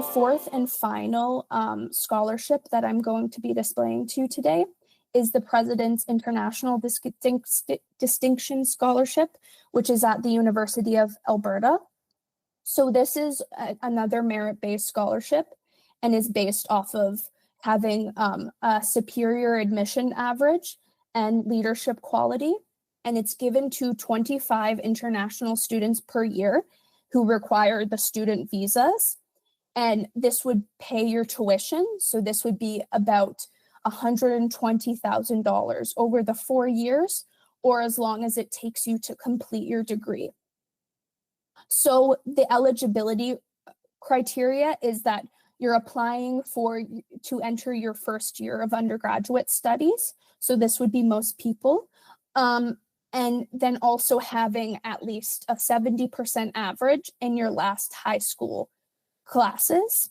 the fourth and final scholarship that I'm going to be displaying to you today is the President's International Distinction Scholarship, which is at the University of Alberta. So this is another merit-based scholarship and is based off of having a superior admission average and leadership quality. And it's given to 25 international students per year who require the student visas. And this would pay your tuition. So this would be about $120,000 over the 4 years, or as long as it takes you to complete your degree. So the eligibility criteria is that you're applying to enter your first year of undergraduate studies. So this would be most people. And then also having at least a 70% average in your last high school classes.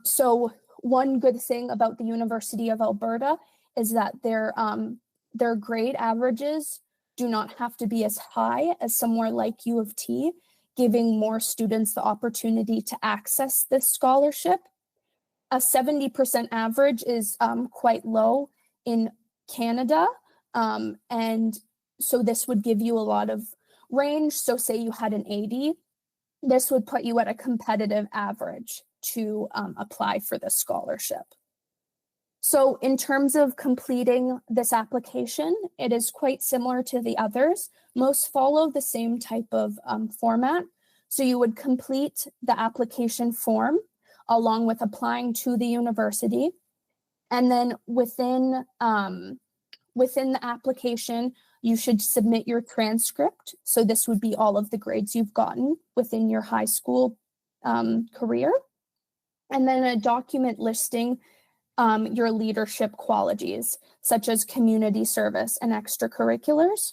So one good thing about the University of Alberta is that their grade averages do not have to be as high as somewhere like U of T, giving more students the opportunity to access this scholarship. A 70% average is quite low in Canada, and so this would give you a lot of range. So say you had an 80, this would put you at a competitive average to apply for this scholarship. So in terms of completing this application, it is quite similar to the others. Most follow the same type of format. So you would complete the application form along with applying to the university. And then within the application, you should submit your transcript. So this would be all of the grades you've gotten within your high school career. And then a document listing your leadership qualities, such as community service and extracurriculars.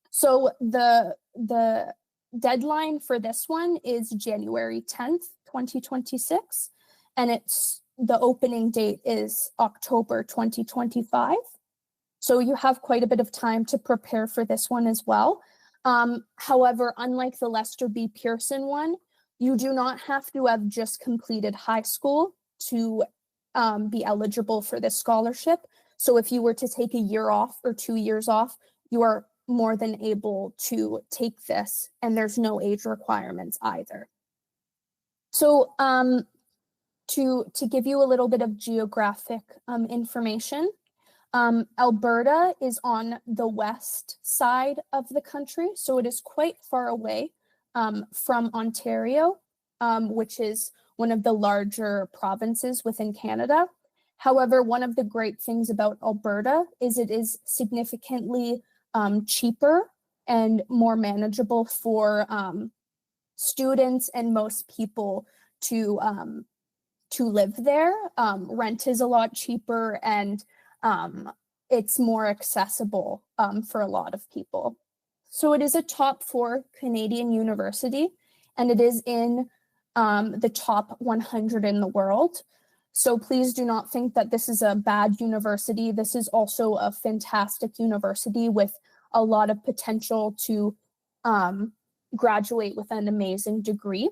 So the deadline for this one is January 10th, 2026, and the opening date is October 2025. So you have quite a bit of time to prepare for this one as well. However, unlike the Lester B. Pearson one, you do not have to have just completed high school to be eligible for this scholarship. So if you were to take a year off or 2 years off, you are more than able to take this, and there's no age requirements either. So to give you a little bit of geographic information, Alberta is on the west side of the country, so it is quite far away from Ontario, which is one of the larger provinces within Canada. However, one of the great things about Alberta is it is significantly cheaper and more manageable for students and most people to live there. Rent is a lot cheaper, and it's more accessible for a lot of people. So it is a top 4 Canadian university, and it is in the top 100 in the world. So please do not think that this is a bad university. This is also a fantastic university with a lot of potential to graduate with an amazing degree.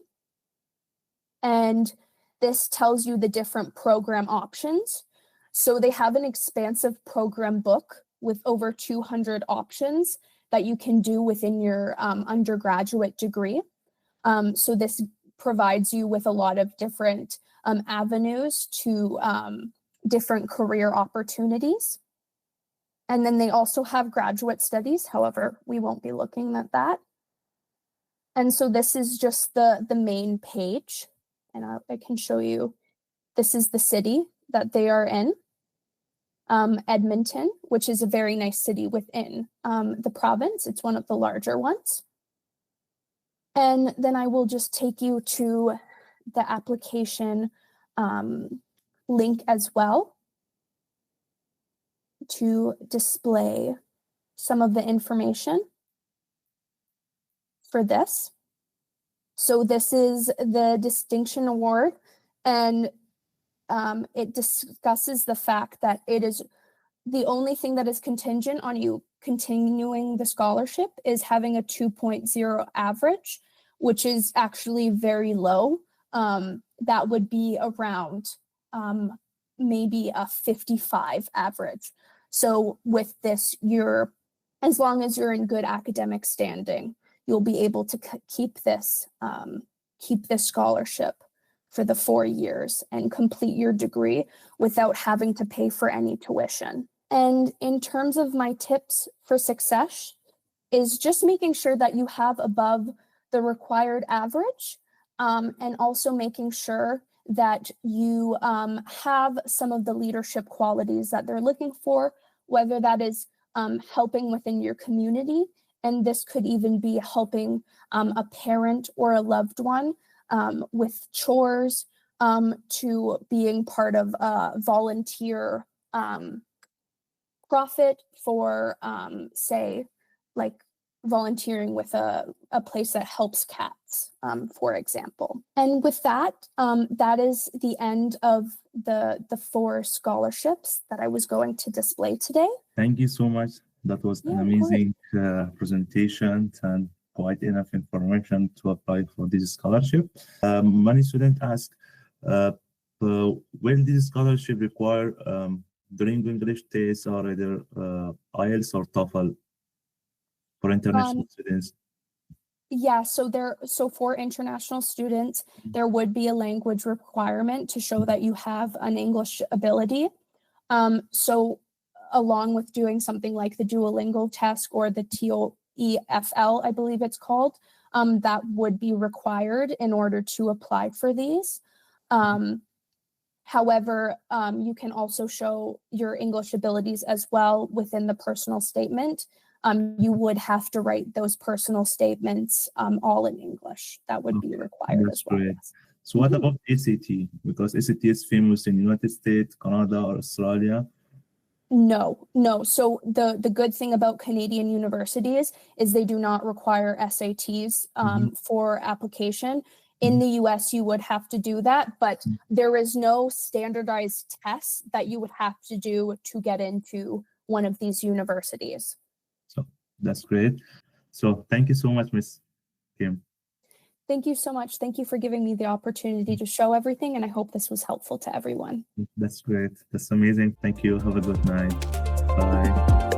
And this tells you the different program options. So they have an expansive program book with over 200 options that you can do within your undergraduate degree. So this provides you with a lot of different avenues to different career opportunities. And then they also have graduate studies. However, we won't be looking at that. And so this is just the main page. And I can show you, this is the city that they are in, Edmonton, which is a very nice city within the province. It's one of the larger ones. And then I will just take you to the application link as well to display some of the information for this. So this is the Distinction Award, and it discusses the fact that it is the only thing that is contingent on you continuing the scholarship is having a 2.0 average, which is actually very low that would be around maybe a 55 average. So with this, as long as you're in good academic standing, you'll be able to keep this scholarship for the 4 years and complete your degree without having to pay for any tuition. And in terms of my tips for success is just making sure that you have above the required average, and also making sure that you have some of the leadership qualities that they're looking for, whether that is helping within your community, and this could even be helping a parent or a loved one with chores, to being part of a volunteer profit for, say, like volunteering with a place that helps cats, for example. And with that, that is the end of the 4 scholarships that I was going to display today. Thank you so much. That was an amazing presentation and quite enough information to apply for this scholarship. Many students ask, will this scholarship require during English tests or either IELTS or TOEFL for international students? Yeah, so for international students, there would be a language requirement to show that you have an English ability. So along with doing something like the Duolingo test or the TOEFL, I believe it's called, that would be required in order to apply for these. However, you can also show your English abilities as well within the personal statement. You would have to write those personal statements all in English. That would be required as well. Great. So what about ACT? Because ACT is famous in United States, Canada, or Australia. No. So the good thing about Canadian universities is they do not require SATs for application. In the US, you would have to do that, but there is no standardized test that you would have to do to get into one of these universities. So that's great. So thank you so much, Ms. Kim. Thank you so much. Thank you for giving me the opportunity to show everything, and I hope this was helpful to everyone. That's great. That's amazing. Thank you. Have a good night. Bye.